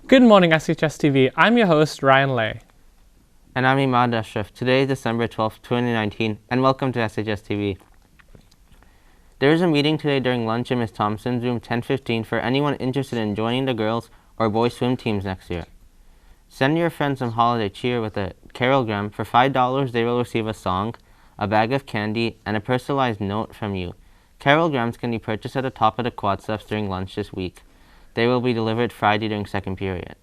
Good morning, SHSTV. I'm your host, Ryan Lay. And I'm Imad Ashraf. Today is December 12th, 2019, and welcome to SHSTV. There is a meeting today during lunch in Ms. Thompson's room 1015 for anyone interested in joining the girls or boys swim teams next year. Send your friends some holiday cheer with a carogram. For $5, they will receive a song, a bag of candy, and a personalized note from you. Carograms can be purchased at the top of the quad steps during lunch this week. They will be delivered Friday during second period.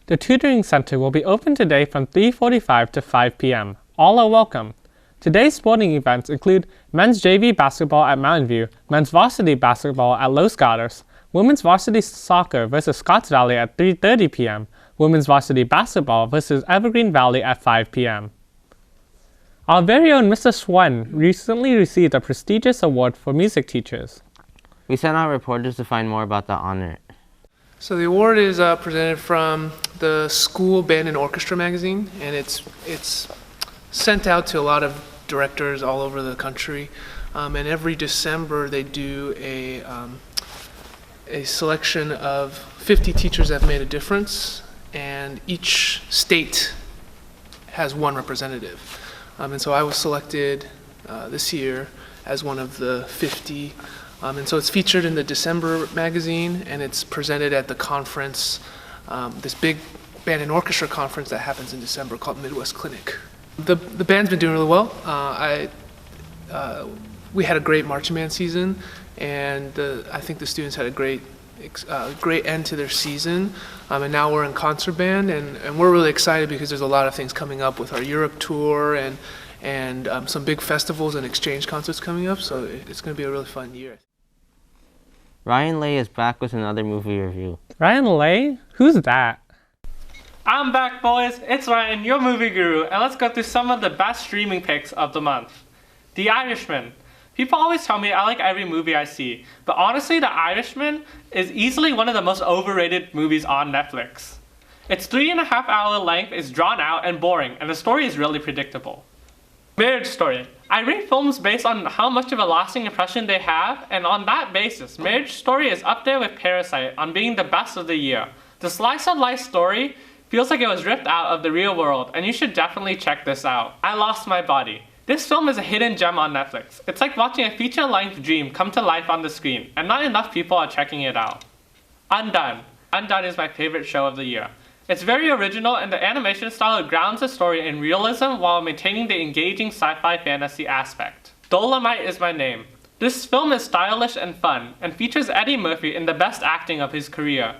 The tutoring center will be open today from 3:45 to 5 p.m. All are welcome. Today's sporting events include men's JV basketball at Mountain View, men's varsity basketball at Los Gatos, women's varsity soccer versus Scotts Valley at 3:30 p.m., women's varsity basketball versus Evergreen Valley at 5 p.m. Our very own Mr. Swen recently received a prestigious award for music teachers. We sent out reporters to find more about the honor. So the award is presented from the School Band and Orchestra magazine, and it's sent out to a lot of directors all over the country. And every December they do a selection of 50 teachers that have made a difference, and each state has one representative. And so I was selected this year as one of the 50. And so it's featured in the December magazine, and it's presented at the conference, this big band and orchestra conference that happens in December called Midwest Clinic. The band's been doing really well. We had a great marching band season, and I think the students had a great end to their season. And now we're in concert band, and we're really excited because there's a lot of things coming up with our Europe tour and some big festivals and exchange concerts coming up. So it's going to be a really fun year. Ryan Lay is back with another movie review. Ryan Lay? Who's that? I'm back, boys. It's Ryan, your movie guru, and let's go through some of the best streaming picks of the month. The Irishman. People always tell me I like every movie I see, but honestly, The Irishman is easily one of the most overrated movies on Netflix. Its 3.5-hour length is drawn out and boring, and the story is really predictable. Marriage Story. I rate films based on how much of a lasting impression they have, and on that basis, Marriage Story is up there with Parasite on being the best of the year. The slice-of-life story feels like it was ripped out of the real world, and you should definitely check this out. I Lost My Body. This film is a hidden gem on Netflix. It's like watching a feature-length dream come to life on the screen, and not enough people are checking it out. Undone. Undone is my favorite show of the year. It's very original, and the animation style grounds the story in realism while maintaining the engaging sci-fi fantasy aspect. Dolomite Is My Name. This film is stylish and fun, and features Eddie Murphy in the best acting of his career.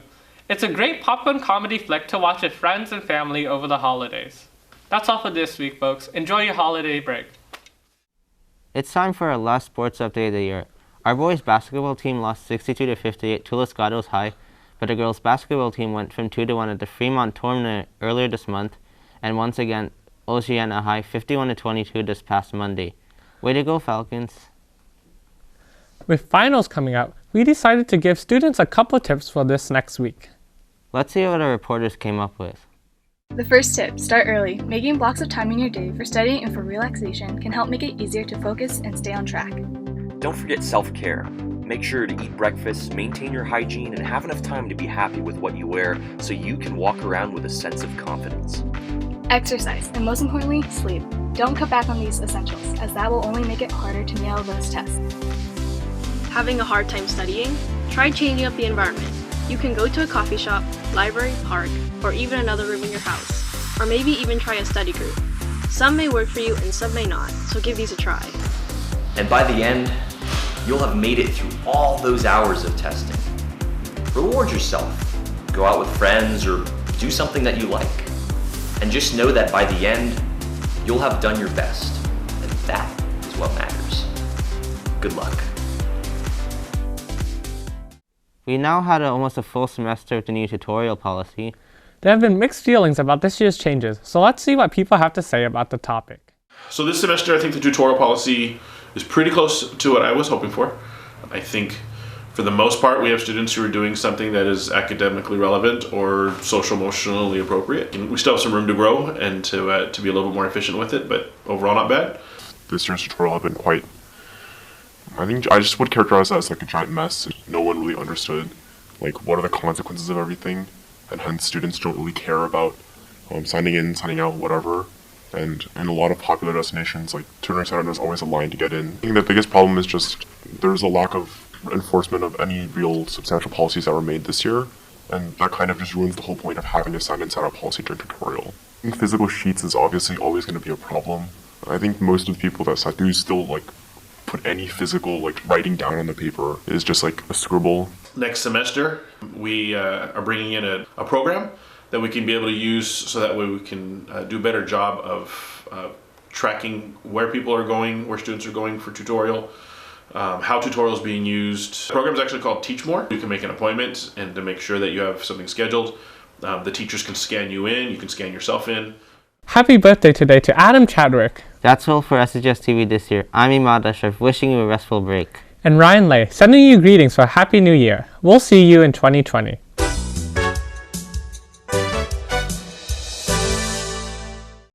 It's a great popcorn comedy flick to watch with friends and family over the holidays. That's all for this week, folks. Enjoy your holiday break. It's time for our last sports update of the year. Our boys basketball team lost 62-58 to Los Gatos High, but the girls basketball team went from 2-1 at the Fremont tournament earlier this month, and once again, Oceana High 51-22 this past Monday. Way to go, Falcons. With finals coming up, we decided to give students a couple tips for this next week. Let's see what our reporters came up with. The first tip, start early. Making blocks of time in your day for studying and for relaxation can help make it easier to focus and stay on track. Don't forget self-care. Make sure to eat breakfast, maintain your hygiene, and have enough time to be happy with what you wear so you can walk around with a sense of confidence. Exercise, and most importantly, sleep. Don't cut back on these essentials, as that will only make it harder to nail those tests. Having a hard time studying? Try changing up the environment. You can go to a coffee shop, library, park, or even another room in your house. Or maybe even try a study group. Some may work for you and some may not, so give these a try. And by the end, you'll have made it through all those hours of testing. Reward yourself. Go out with friends or do something that you like. And just know that by the end, you'll have done your best. And that is what matters. Good luck. We now had almost a full semester of the new tutorial policy. There have been mixed feelings about this year's changes, so let's see what people have to say about the topic. So this semester, I think the tutorial policy is pretty close to what I was hoping for. I think for the most part, we have students who are doing something that is academically relevant or social-emotionally appropriate. And we still have some room to grow and to be a little bit more efficient with it, but overall not bad. This year's tutorial have been quite, I think I just would characterize that as like a giant mess. No one really understood like what are the consequences of everything. and hence students don't really care about signing in, signing out, whatever. And in a lot of popular destinations, like tutoring center, there's always a line to get in. I think the biggest problem is just there's a lack of enforcement of any real substantial policies that were made this year, and that kind of just ruins the whole point of having a sign-in sign-out policy during tutorial. I think physical sheets is obviously always going to be a problem. I think most of the people that do still like put any physical like writing down on the paper is just like a scribble. Next semester, we are bringing in a program that we can be able to use so that way we can do a better job of tracking where people are going, where students are going for tutorial, how tutorial is being used. The program is actually called Teach More. You can make an appointment and to make sure that you have something scheduled. The teachers can scan you in, you can scan yourself in. Happy birthday today to Adam Chadwick. That's all for SHSTV this year. I'm Imad Ashraf, wishing you a restful break. And Ryan Lay, sending you greetings for a Happy New Year. We'll see you in 2020.